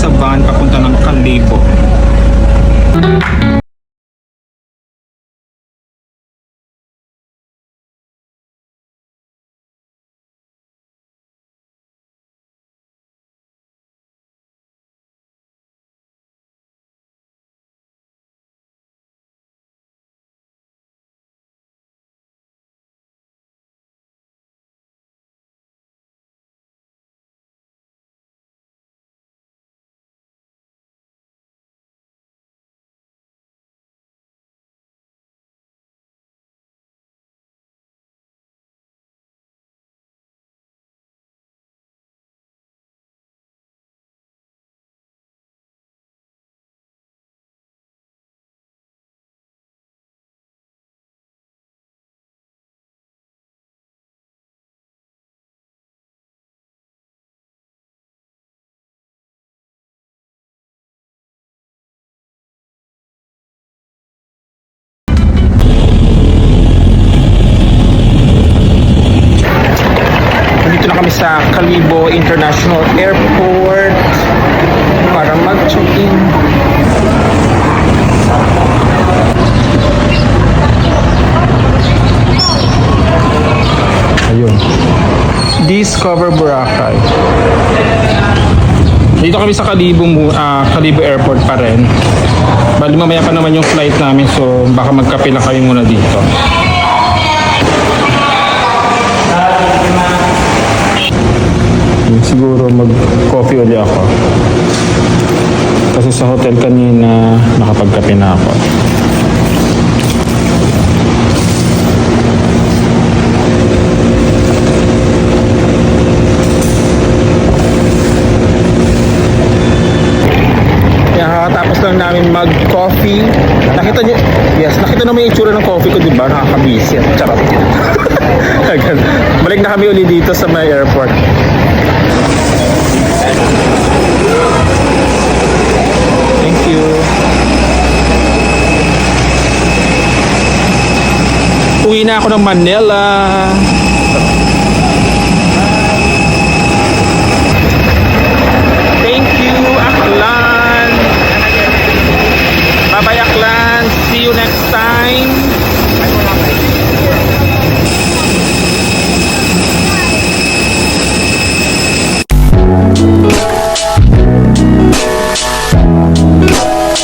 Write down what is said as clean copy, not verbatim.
sa van papunta ng Kalibo. Dito na kami sa Kalibo International Airport para mag-check-in. Ayun. Discover Boracay. Dito kami sa Kalibo, Kalibo Airport pa rin. Bali mamaya pa naman yung flight namin, so baka magkape lang kami muna dito. Siguro mag-coffee uli ako. Kasi sa hotel kanina nakapagkape na ako. Tapos lang namin mag-coffee. Nakita niyo, yes, nakita naman yung itsura ng coffee ko, di ba? Nakakabisit. Charot. Balik na kami uli dito sa may airport. Thank you. Uwi na ako ng Manila.